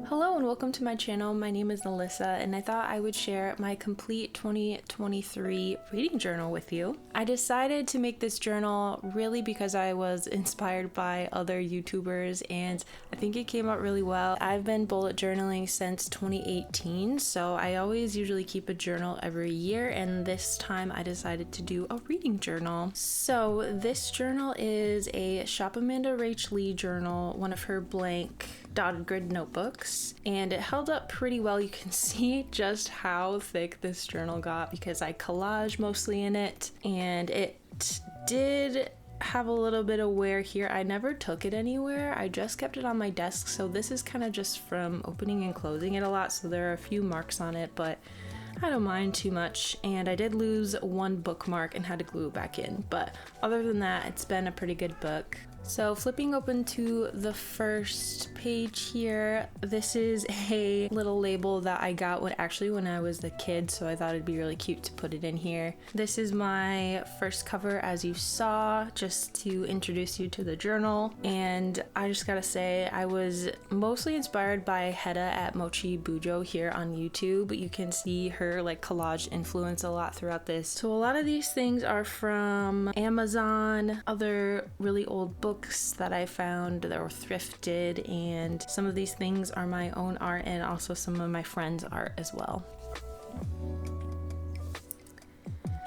Hello and welcome to my channel. My name is Alyssa and I thought I would share my complete 2023 reading journal with you. I decided to make this journal really because I was inspired by other YouTubers and I think it came out really well. I've been bullet journaling since 2018, so I always usually keep a journal every year, and this time I decided to do a reading journal. So this journal is a Shop Amanda Rach Lee journal, one of her blank dotted grid notebooks, and it held up pretty well. You can see just how thick this journal got because I collage mostly in it, and it did have a little bit of wear here. I never took it anywhere. I just kept it on my desk, so this is kind of just from opening and closing it a lot, so there are a few marks on it, but I don't mind too much. And I did lose one bookmark and had to glue it back in, but other than that, it's been a pretty good book. So flipping open to the first page here, this is a little label that I got when I was a kid, so I thought it'd be really cute to put it in here. This is my first cover, as you saw, just to introduce you to the journal. And I just gotta say, I was mostly inspired by Hedda at Mochi Bujo here on YouTube. You can see her collage influence a lot throughout this. So a lot of these things are from Amazon, other really old books that I found that were thrifted, and some of these things are my own art and also some of my friends' art as well.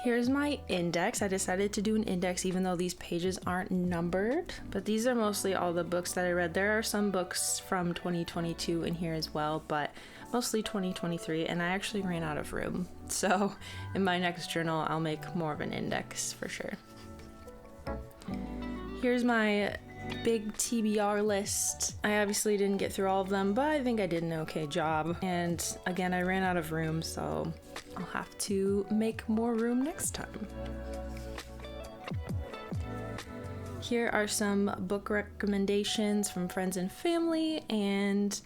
Here's my index. I decided to do an index even though these pages aren't numbered, but these are mostly all the books that I read. There are some books from 2022 in here as well, but mostly 2023, and I actually ran out of room. So in my next journal, I'll make more of an index for sure. Here's my big TBR list. I obviously didn't get through all of them, but I think I did an okay job. And again, I ran out of room, so I'll have to make more room next time. Here are some book recommendations from friends and family, and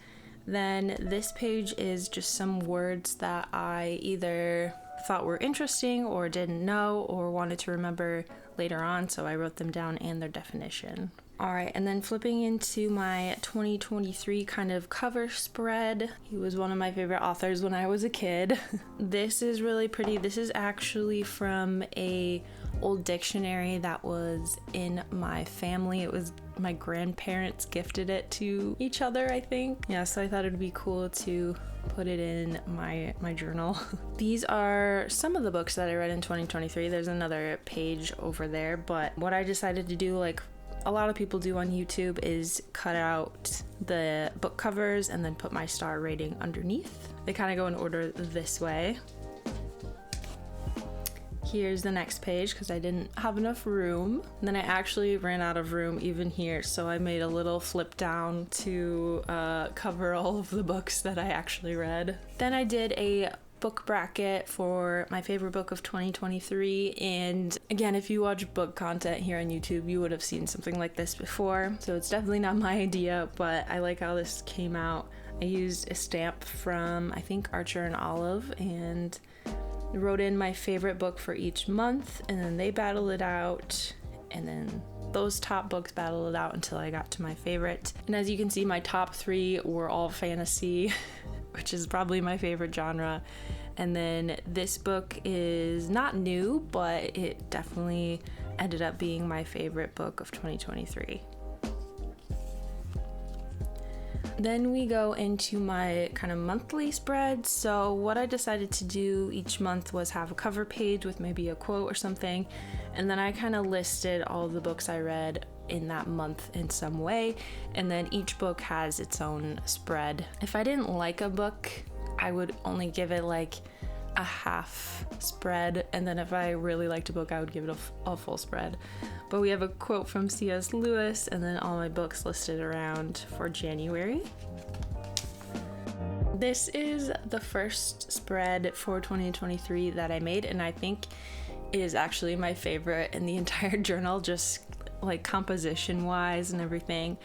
then this page is just some words that I either thought were interesting or didn't know or wanted to remember later on, so I wrote them down and their definition. Alright, and then flipping into my 2023 kind of cover spread. He was one of my favorite authors when I was a kid. This is really pretty. This is actually from a old dictionary that was in my family. It was my grandparents gifted it to each other, I think. Yeah, so I thought it'd be cool to put it in my journal. These are some of the books that I read in 2023. There's another page over there, but what I decided to do, like a lot of people do on YouTube, is cut out the book covers and then put my star rating underneath. They kind of go in order this way. Here's the next page because I didn't have enough room. And then I actually ran out of room even here, so I made a little flip down to cover all of the books that I actually read. Then I did a book bracket for my favorite book of 2023, and again, if you watch book content here on YouTube, you would have seen something like this before, so it's definitely not my idea, but I like how this came out. I used a stamp from, I think, Archer and Olive, and wrote in my favorite book for each month, and then they battled it out, and then those top books battled it out until I got to my favorite. And as you can see, my top three were all fantasy, which is probably my favorite genre. And then this book is not new, but it definitely ended up being my favorite book of 2023. Then we go into my kind of monthly spread. So what I decided to do each month was have a cover page with maybe a quote or something, and then I kind of listed all the books I read in that month in some way, and then each book has its own spread. If I didn't like a book, I would only give it like a half spread, and then if I really liked a book, I would give it a full spread. But we have a quote from C.S. Lewis, and then all my books listed around for January. This is the first spread for 2023 that I made, and I think it is actually my favorite in the entire journal, just like composition wise and everything.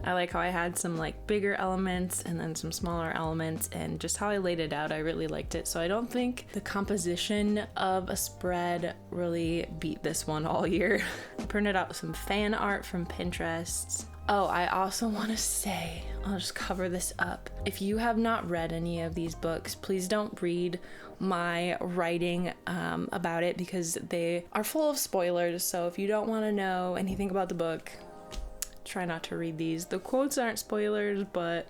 I like how I had some like bigger elements and then some smaller elements, and just how I laid it out, I really liked it. So I don't think the composition of a spread really beat this one all year. I printed out some fan art from Pinterest, Oh, I also want to say, I'll just cover this up. If you have not read any of these books, please don't read my writing about it because they are full of spoilers. So if you don't want to know anything about the book, try not to read these. The quotes aren't spoilers, but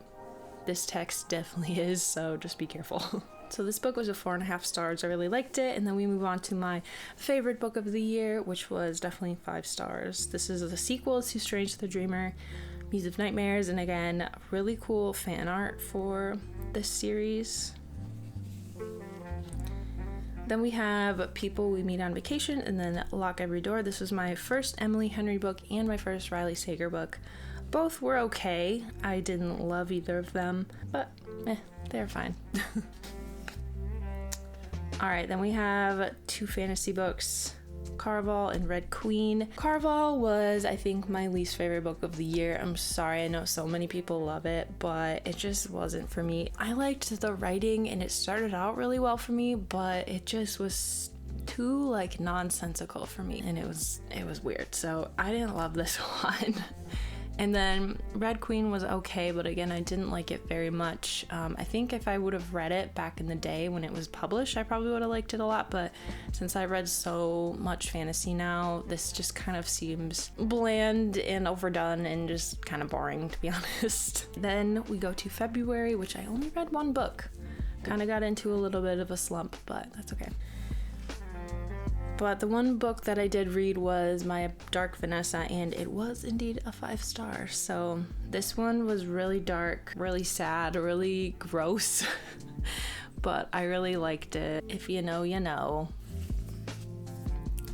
this text definitely is, so just be careful. So this book was a 4.5 stars. I really liked it. And then we move on to my favorite book of the year, which was definitely 5 stars. This is the sequel to Strange the Dreamer, Muse of Nightmares. And again, really cool fan art for this series. Then we have People We Meet on Vacation and then Lock Every Door. This was my first Emily Henry book and my first Riley Sager book. Both were okay. I didn't love either of them, but they're fine. Alright, then we have 2 fantasy books, Caraval and Red Queen. Caraval was, I think, my least favorite book of the year. I'm sorry, I know so many people love it, but it just wasn't for me. I liked the writing and it started out really well for me, but it just was too like nonsensical for me and it was weird. So I didn't love this one. And then Red Queen was okay, but again, I didn't like it very much. I think if I would have read it back in the day when it was published, I probably would have liked it a lot, but since I read so much fantasy now, this just kind of seems bland and overdone and just kind of boring, to be honest. Then we go to February, which I only read 1 book. Kind of got into a little bit of a slump, but that's okay. But the 1 book that I did read was My Dark Vanessa, and it was indeed a 5 star. So this one was really dark, really sad, really gross, but I really liked it. If you know, you know.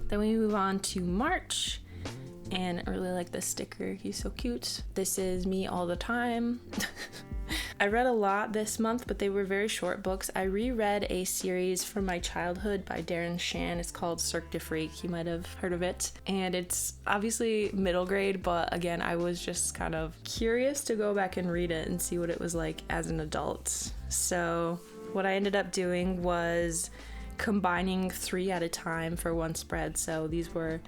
Then we move on to March, and I really like this sticker. He's so cute. This is me all the time. I read a lot this month, but they were very short books. I reread a series from my childhood by Darren Shan. It's called Cirque du Freak. You might have heard of it. And it's obviously middle grade, but again, I was just kind of curious to go back and read it and see what it was like as an adult. So what I ended up doing was combining 3 at a time for 1 spread. So these were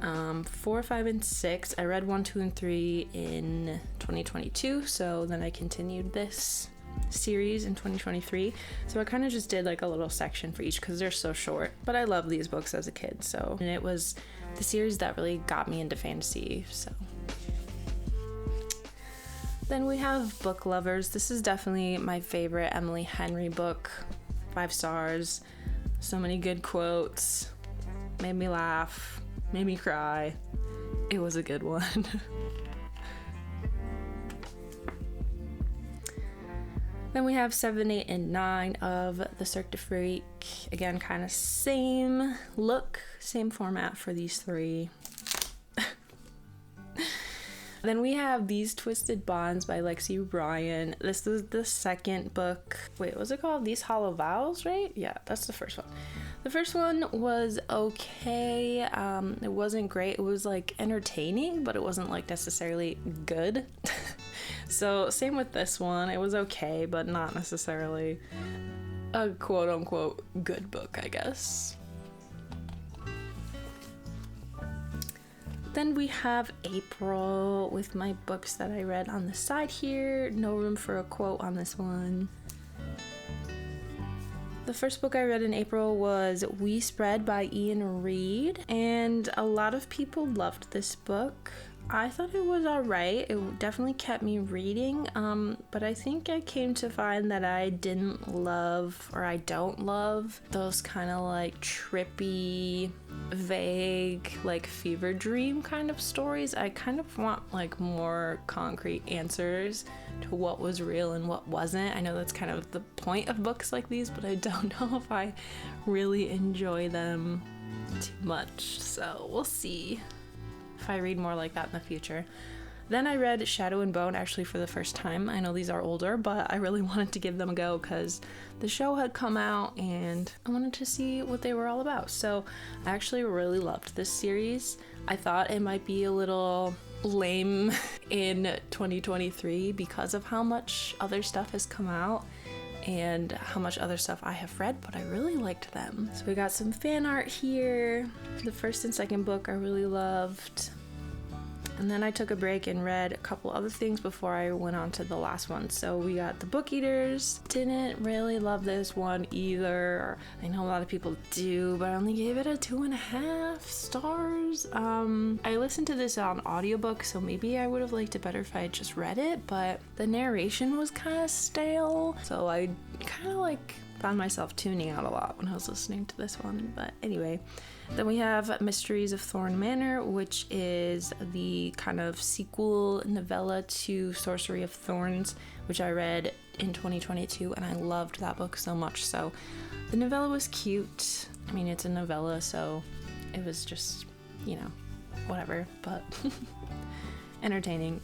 4, 5, and 6. I read 1, 2, and 3 in 2022, so then I continued this series in 2023. So I kind of just did like a little section for each because they're so short. But I love these books as a kid, so and it was the series that really got me into fantasy. So then we have Book Lovers. This is definitely my favorite Emily Henry book. 5 stars. So many good quotes. Made me laugh. Made me cry. It was a good one. Then we have 7, 8, and 9 of the Cirque du Freak. Again, kind of same look, same format for these 3. Then we have These Twisted Bonds by Lexi Ryan. This is the second book. Wait, what's it called? These Hollow Vows, right? Yeah, that's the first one. The first one was okay. It wasn't great. It was like entertaining, but it wasn't like necessarily good. So same with this one. It was okay, but not necessarily a quote unquote good book, I guess. Then we have April with my books that I read on the side here. No room for a quote on this one. The first book I read in April was We Spread by Ian Reid, and a lot of people loved this book. I thought it was alright. It definitely kept me reading, but I think I came to find that I didn't love, or I don't love, those kind of like trippy, vague, like fever dream kind of stories. I kind of want like more concrete answers to what was real and what wasn't. I know that's kind of the point of books like these, but I don't know if I really enjoy them too much, so we'll see if I read more like that in the future. Then I read Shadow and Bone actually for the first time. I know these are older, but I really wanted to give them a go because the show had come out and I wanted to see what they were all about. So I actually really loved this series. I thought it might be a little lame in 2023 because of how much other stuff has come out and how much other stuff I have read, but I really liked them. So we got some fan art here. The first and second book I really loved. And And then I took a break and read a couple other things before I went on to the last one. So we got The Book Eaters. Didn't really love this one either. I know a lot of people do, but I only gave it a 2.5 stars. I listened to this on audiobook, so maybe I would have liked it better if I had just read it, but the narration was kind of stale, so I kind of like found myself tuning out a lot when I was listening to this one. But anyway, then we have Mysteries of Thorn Manor, which is the kind of sequel novella to Sorcery of Thorns, which I read in 2022, and I loved that book so much. So the novella was cute. I mean, it's a novella, so it was just, you know, whatever, but entertaining.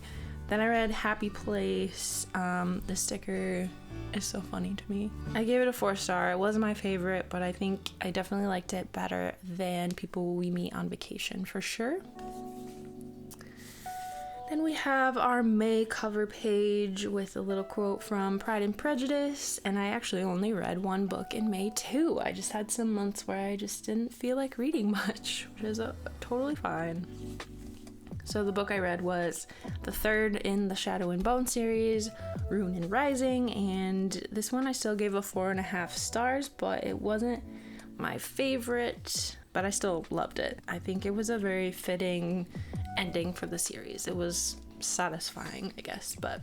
Then I read Happy Place. The sticker is so funny to me. I gave it a 4-star. It wasn't my favorite, but I think I definitely liked it better than People We Meet on Vacation for sure. Then we have our May cover page with a little quote from Pride and Prejudice, and I actually only read one book in May too. I just had some months where I just didn't feel like reading much, which is totally fine. So the book I read was the third in the Shadow and Bone series, Rune and Rising, and this one I still gave a 4.5 stars, but it wasn't my favorite, but I still loved it. I think it was a very fitting ending for the series. It was satisfying, I guess, but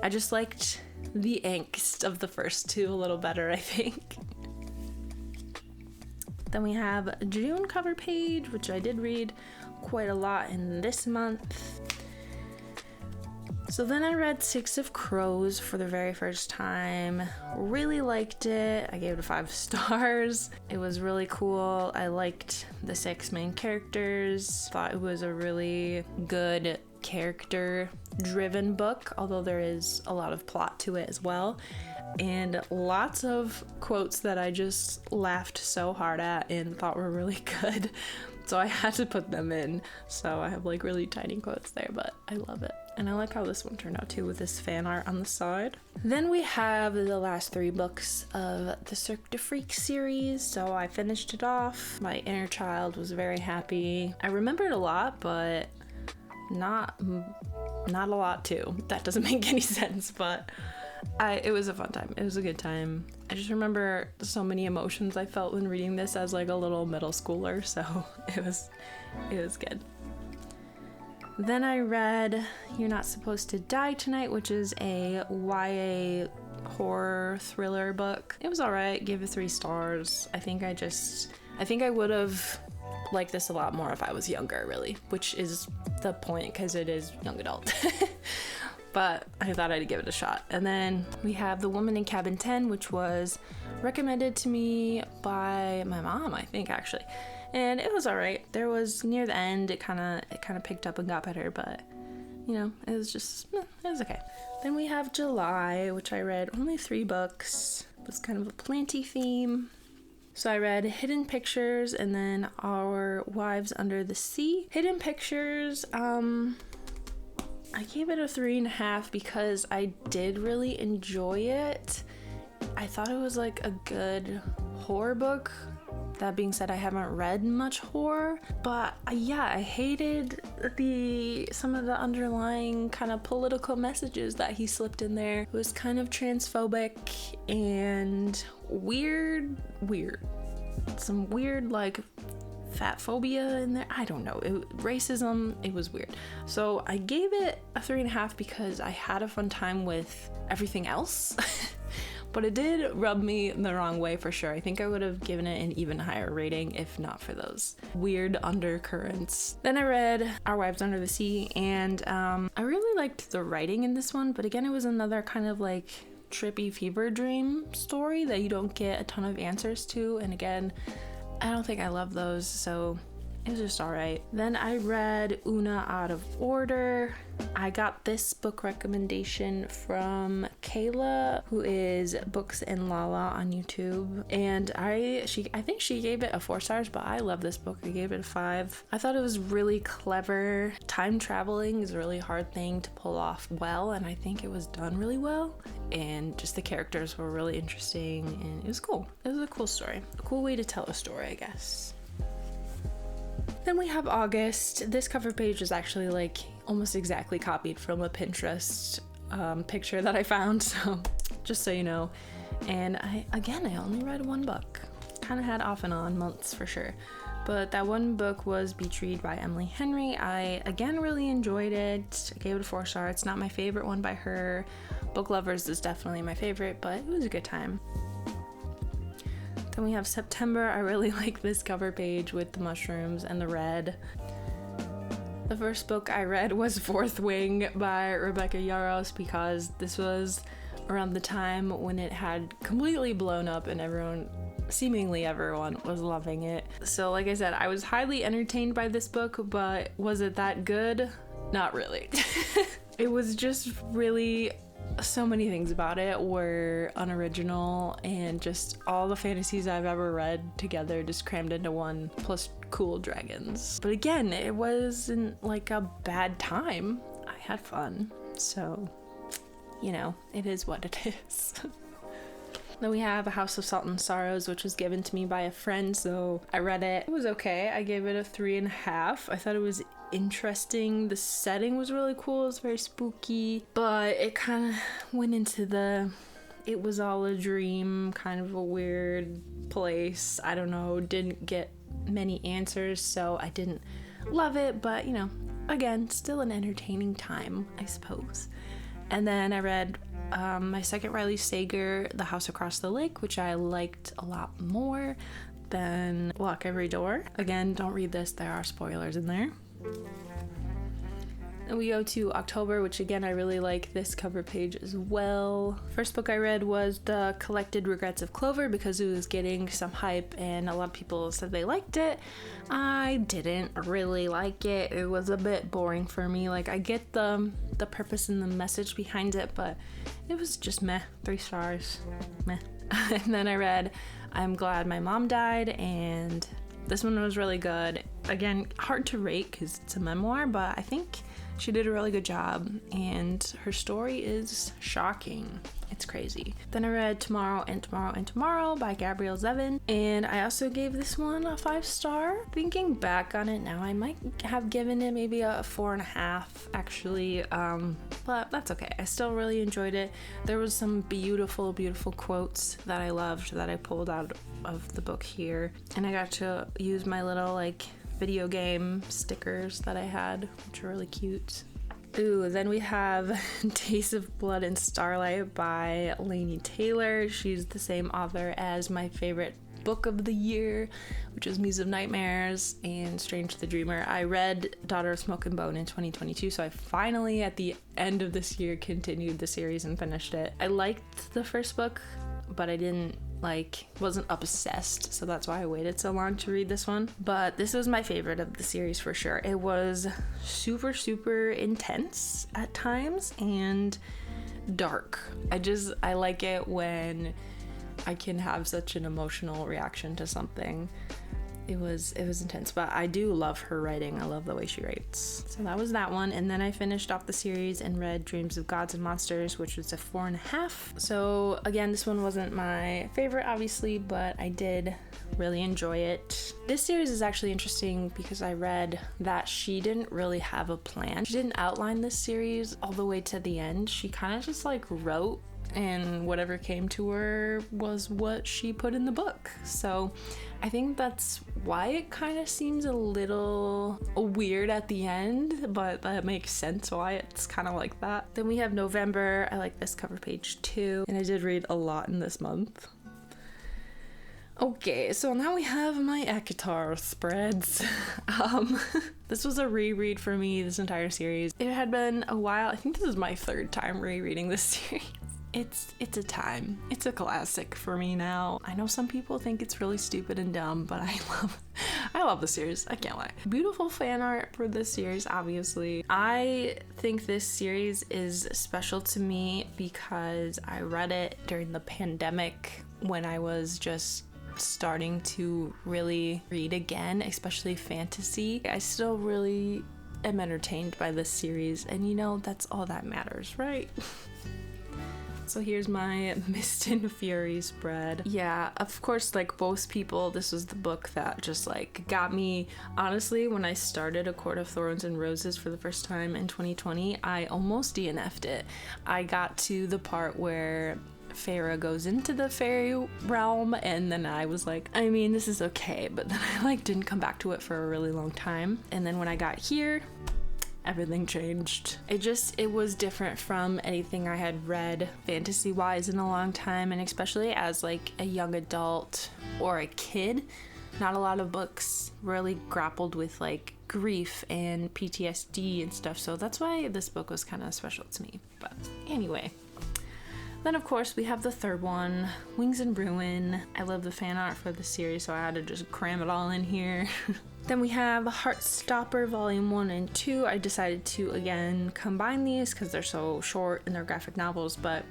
I just liked the angst of the first two a little better, I think. Then we have a June cover page, which I did read quite a lot in this month. So then I read Six of Crows for the very first time. Really liked it. I gave it a 5 stars. It was really cool. I liked the 6 main characters. Thought it was a really good character-driven book, although there is a lot of plot to it as well. And lots of quotes that I just laughed so hard at and thought were really good. So I had to put them in. So I have like really tiny quotes there, but I love it. And I like how this one turned out too with this fan art on the side. Then we have the last 3 books of the Cirque du Freak series. So I finished it off. My inner child was very happy. I remembered a lot, but not a lot too. That doesn't make any sense, but it was a fun time. It was a good time. I just remember so many emotions I felt when reading this as like a little middle schooler, so it was good. Then I read You're Not Supposed to Die Tonight, which is a YA horror thriller book. It was alright, gave it 3 stars. I think I would have liked this a lot more if I was younger, really, which is the point because it is young adult. But I thought I'd give it a shot. And then we have The Woman in Cabin 10, which was recommended to me by my mom, I think, actually. And it was alright. There was near the end, it kind of picked up and got better, but you know, it was okay. Then we have July, which I read only 3 books. It was kind of a planty theme. So I read Hidden Pictures and then Our Wives Under the Sea. Hidden Pictures, I gave it a 3.5 because I did really enjoy it. I thought it was like a good horror book. That being said, I haven't read much horror, but yeah, I hated some of the underlying kind of political messages that he slipped in there. It was kind of transphobic and weird. Some weird like fat phobia in there. I don't know. Racism, it was weird. So I gave it a 3.5 because I had a fun time with everything else. But it did rub me the wrong way for sure. I think I would have given it an even higher rating if not for those weird undercurrents. Then I read Our Wives Under the Sea, and I really liked the writing in this one, but again, it was another kind of like trippy fever dream story that you don't get a ton of answers to, and again, I don't think I love those, so it was just alright. Then I read Una Out of Order. I got this book recommendation from Kayla, who is Books and Lala on YouTube, and I think she gave it a 4 stars, but I love this book. I gave it a 5. I thought it was really clever. Time traveling is a really hard thing to pull off well, and I think it was done really well, and just the characters were really interesting, and it was cool. It was a cool story. A cool way to tell a story, I guess. Then we have August. This cover page is actually like almost exactly copied from a Pinterest picture that I found, so just so you know. And I only read one book. Kind of had off and on months for sure. But that one book was Beach Read by Emily Henry. I, again, really enjoyed it. I gave it a 4 star. It's not my favorite one by her. Book Lovers is definitely my favorite, but it was a good time. Then we have September. I really like this cover page with the mushrooms and the red. The first book I read was Fourth Wing by Rebecca Yarros, because this was around the time when it had completely blown up and seemingly everyone was loving it. So like I said, I was highly entertained by this book, but was it that good? Not really. It was just really, so many things about it were unoriginal, and just all the fantasies I've ever read together just crammed into one, plus cool dragons. But again, it wasn't like a bad time. I had fun, so you know, it is what it is. Then we have A House of Salt and Sorrows, which was given to me by a friend, so I read it. It was okay. I gave it a 3.5. I thought it was interesting. The setting was really cool. It was very spooky, but it kind of went into it was all a dream, kind of a weird place. I don't know, didn't get many answers, so I didn't love it, but you know, again, still an entertaining time, I suppose. And then I read my second Riley Sager, The House Across the Lake, which I liked a lot more than Lock Every Door. Again, don't read this, there are spoilers in there. Then we go to October, which again, I really like this cover page as well. First book I read was The Collected Regrets of Clover, because it was getting some hype and a lot of people said they liked it. I didn't really like it. It was a bit boring for me. Like, I get the purpose and the message behind it, but it was just meh. 3 stars. Meh. And then I read I'm Glad My Mom Died, and this one was really good. Again, hard to rate because it's a memoir, but I think she did a really good job, and her story is shocking. It's crazy. Then I read Tomorrow and Tomorrow and Tomorrow by Gabrielle Zevin, and I also gave this one a 5 star. Thinking back on it now, I might have given it maybe a 4.5 actually, but that's okay. I still really enjoyed it. There was some beautiful, beautiful quotes that I loved that I pulled out of the book here, and I got to use my little like video game stickers that I had, which are really cute. Ooh, then we have Taste of Blood and Starlight by Laini Taylor. She's the same author as my favorite book of the year, which is Muse of Nightmares and Strange the Dreamer. I read Daughter of Smoke and Bone in 2022, so I finally, at the end of this year, continued the series and finished it. I liked the first book, but I wasn't obsessed, so that's why I waited so long to read this one. But this was my favorite of the series for sure. It was super, super intense at times and dark. I like it when I can have such an emotional reaction to something. It was intense, but I do love her writing. I love the way she writes. So that was that one, and then I finished off the series and read Dreams of Gods and Monsters, which was a 4.5. So again, this one wasn't my favorite, obviously, but I did really enjoy it. This series is actually interesting because I read that she didn't really have a plan. She didn't outline this series all the way to the end. She kind of just like wrote, and whatever came to her was what she put in the book. So I think that's why it kind of seems a little weird at the end, but that makes sense why it's kind of like that. Then we have November. I like this cover page too, and I did read a lot in this month. Okay, so now we have my ACOTAR spreads. This was a reread for me, this entire series. It had been a while. I think this is my 3rd time rereading this series. It's a time. It's a classic for me now. I know some people think it's really stupid and dumb, but I love the series. I can't lie. Beautiful fan art for this series, obviously. I think this series is special to me because I read it during the pandemic when I was just starting to really read again, especially fantasy. I still really am entertained by this series, and you know, that's all that matters, right? So here's my Mist and Fury spread. Yeah, of course, like most people, this was the book that just like got me. Honestly, when I started A Court of Thorns and Roses for the first time in 2020, I almost DNF'd it. I got to the part where Feyre goes into the fairy realm, and then I was like, I mean, this is okay, but then I like didn't come back to it for a really long time. And then when I got here, everything changed. It was different from anything I had read fantasy wise in a long time, and especially as like a young adult or a kid, not a lot of books really grappled with like grief and PTSD and stuff, so that's why this book was kind of special to me. But anyway, then of course we have the third one, Wings and Ruin. I love the fan art for the series, so I had to just cram it all in here. Then we have Heartstopper Volume 1 and 2. I decided to again combine these because they're so short and they're graphic novels, but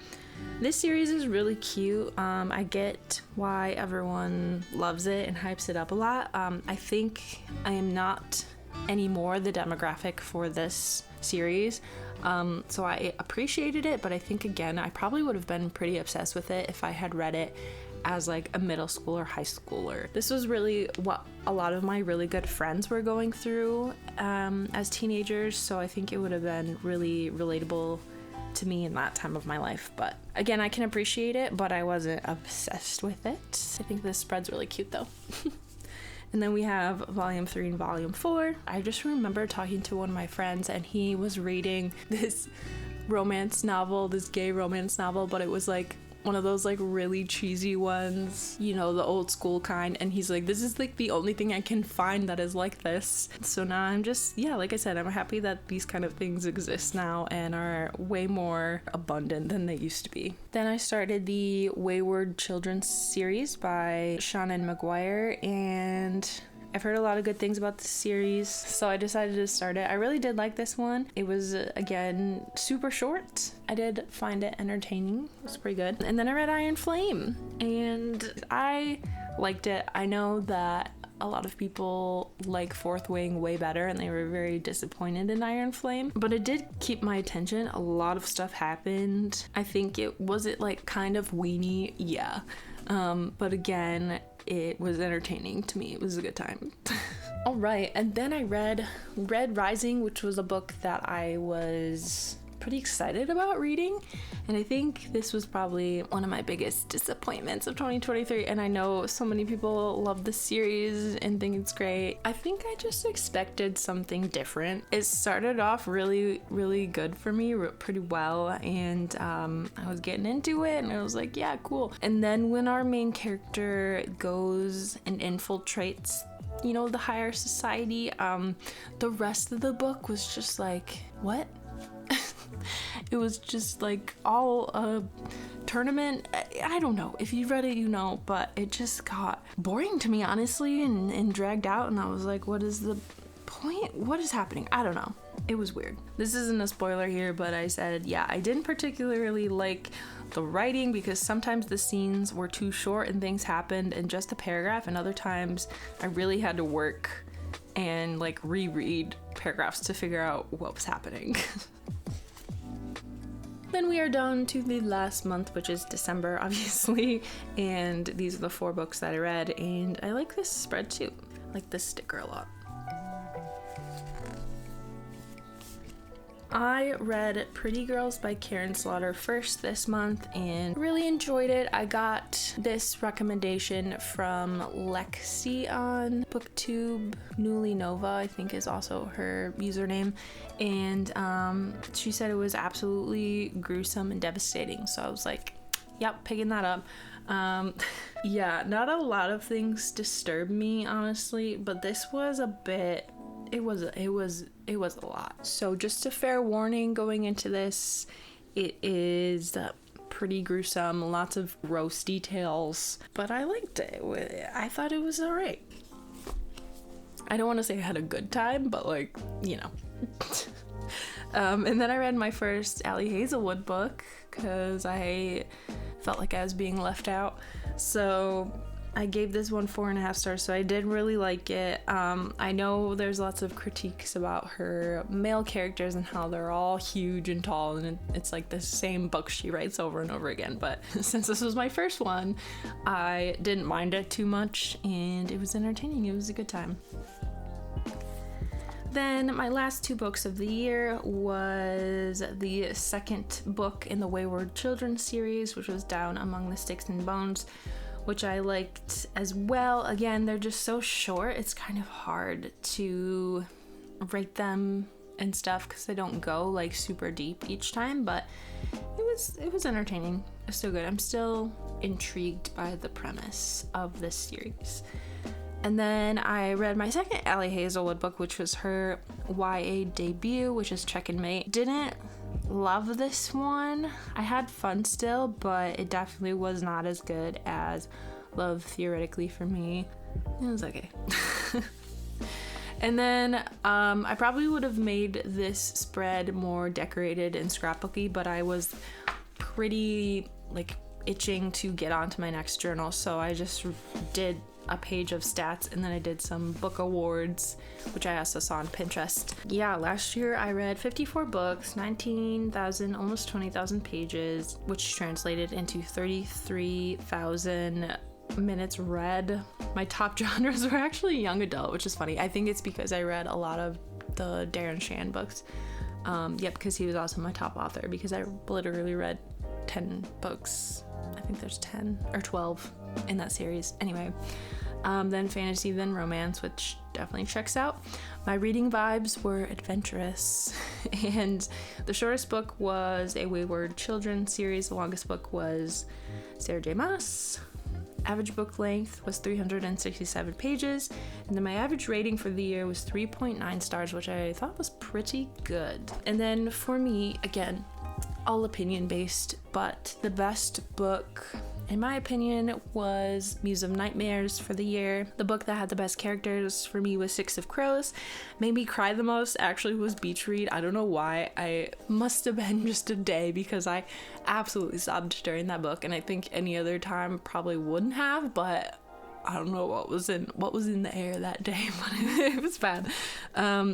this series is really cute. I get why everyone loves it and hypes it up a lot. I think I am not anymore the demographic for this series. So I appreciated it, but I think again, I probably would have been pretty obsessed with it if I had read it as like a middle schooler, high schooler. This was really what a lot of my really good friends were going through as teenagers, so I think it would have been really relatable to me in that time of my life. But again, I can appreciate it, but I wasn't obsessed with it. I think this spread's really cute though. And then we have Volume 3 and Volume 4. I just remember talking to one of my friends, and he was reading this romance novel, this gay romance novel, but it was like one of those like really cheesy ones, you know, the old school kind, and he's like, this is like the only thing I can find that is like this. So now I'm just, yeah, like I said, I'm happy that these kind of things exist now and are way more abundant than they used to be. Then I started the Wayward Children series by Shannon McGuire, and I've heard a lot of good things about the series, so I decided to start it. I really did like this one. It was, again, super short. I did find it entertaining. It was pretty good. And then I read Iron Flame, and I liked it. I know that a lot of people like Fourth Wing way better, and they were very disappointed in Iron Flame, but it did keep my attention. A lot of stuff happened. I think it like kind of weenie, yeah. But again, it was entertaining to me. It was a good time. All right, and then I read Red Rising, which was a book that I was pretty excited about reading, and I think this was probably one of my biggest disappointments of 2023, and I know so many people love the series and think it's great. I think I just expected something different. It started off really, really good for me, pretty well, and I was getting into it, and I was like, yeah, cool. And then when our main character goes and infiltrates, you know, the higher society, the rest of the book was just like, what? It was just like all a tournament. I don't know. If you read it, you know, but it just got boring to me, honestly, and dragged out, and I was like, what is the point? What is happening? I don't know. It was weird. This isn't a spoiler here, but I said, yeah, I didn't particularly like the writing because sometimes the scenes were too short and things happened in just a paragraph, and other times I really had to work and like reread paragraphs to figure out what was happening. Then we are down to the last month, which is December, obviously, and these are the 4 books that I read, and I like this spread too. I like this sticker a lot. I read Pretty Girls by Karen Slaughter first this month and really enjoyed it. I got this recommendation from Lexi on BookTube. Newly Nova, I think, is also her username, and she said it was absolutely gruesome and devastating, so I was like, yep, picking that up. Yeah, not a lot of things disturbed me, honestly, but this was a bit, it was a lot. So just a fair warning going into this, it is pretty gruesome, lots of gross details, but I liked it. I thought it was alright. I don't want to say I had a good time, but like, you know. And then I read my first Allie Hazelwood book because I felt like I was being left out. So I gave this one 4.5 stars, so I did really like it. I know there's lots of critiques about her male characters and how they're all huge and tall, and it's like the same book she writes over and over again, but since this was my first one, I didn't mind it too much, and it was entertaining. It was a good time. Then my last 2 books of the year was the second book in the Wayward Children series, which was Down Among the Sticks and Bones, which I liked as well. Again, they're just so short, it's kind of hard to rate them and stuff because they don't go like super deep each time, but it was entertaining. It's still good. I'm still intrigued by the premise of this series. And then I read my second Allie Hazelwood book, which was her YA debut, which is Check and Mate. Didn't love this one. I had fun still, but it definitely was not as good as Love Theoretically for me. It was okay. And then I probably would have made this spread more decorated and scrapbooky, but I was pretty like itching to get onto my next journal, so I just did a page of stats, and then I did some book awards, which I also saw on Pinterest. Yeah, last year I read 54 books, 19,000, almost 20,000 pages, which translated into 33,000 minutes read. My top genres were actually young adult, which is funny. I think it's because I read a lot of the Darren Shan books. Because he was also my top author, because I literally read 10 books. I think there's 10 or 12 in that series. Anyway, then fantasy, then romance, which definitely checks out. My reading vibes were adventurous, and the shortest book was a Wayward Children series. The longest book was Sarah J. Maas. Average book length was 367 pages, and then my average rating for the year was 3.9 stars, which I thought was pretty good. And then for me, again, all opinion based, but the best book in my opinion was Muse of Nightmares for the year. The book that had the best characters for me was Six of Crows. Made me cry the most actually was Beach Read. I don't know why. I must have been just a day, because I absolutely sobbed during that book, and I think any other time probably wouldn't have, but I don't know what was in the air that day, but it was bad.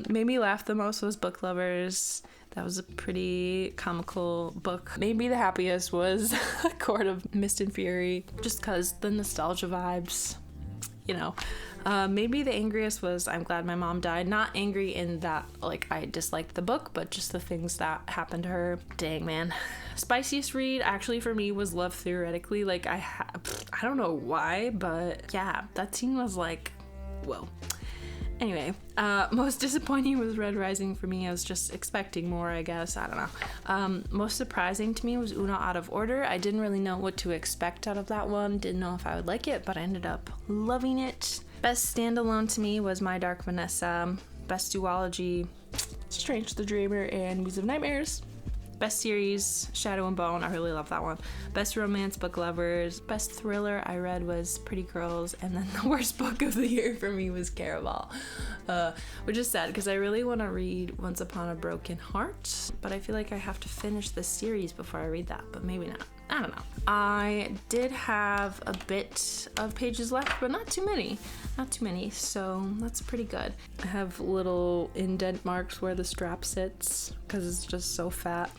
Made me laugh the most was Book Lovers. That was a pretty comical book. Made me the happiest was Court of Mist and Fury, just because the nostalgia vibes, you know. Maybe the angriest was I'm Glad My Mom Died. Not angry in that like I disliked the book, but just the things that happened to her. Dang, man. Spiciest read actually for me was Love Theoretically. Like I don't know why, but yeah, that scene was like, whoa. Anyway, most disappointing was Red Rising for me. I was just expecting more, I guess. I don't know. Most surprising to me was Uno Out of Order. I didn't really know what to expect out of that one. Didn't know if I would like it, but I ended up loving it. Best standalone to me was My Dark Vanessa. Best duology, Strange the Dreamer and Muse of Nightmares. Best series, Shadow and Bone. I really love that one. Best romance, Book Lovers. Best thriller I read was Pretty Girls. And then the worst book of the year for me was Caraval, which is sad because I really want to read Once Upon a Broken Heart, but I feel like I have to finish the series before I read that, but maybe not. I don't know. I did have a bit of pages left, but not too many. Not too many, so that's pretty good. I have little indent marks where the strap sits because it's just so fat.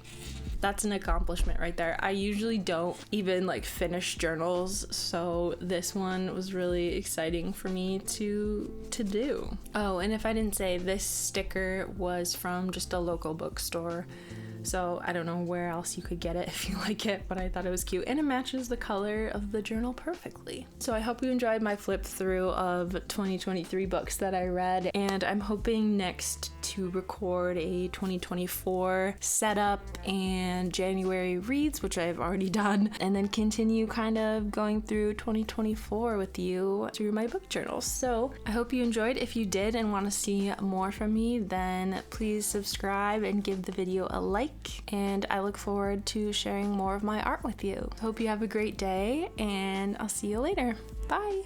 That's an accomplishment right there. I usually don't even like finish journals, so this one was really exciting for me to do. Oh, and if I didn't say, this sticker was from just a local bookstore. So I don't know where else you could get it if you like it, but I thought it was cute and it matches the color of the journal perfectly. So I hope you enjoyed my flip through of 2023 books that I read, and I'm hoping next to record a 2024 setup and January reads, which I've already done, and then continue kind of going through 2024 with you through my book journal. So I hope you enjoyed. If you did and want to see more from me, then please subscribe and give the video a like. And I look forward to sharing more of my art with you. Hope you have a great day, and I'll see you later. Bye!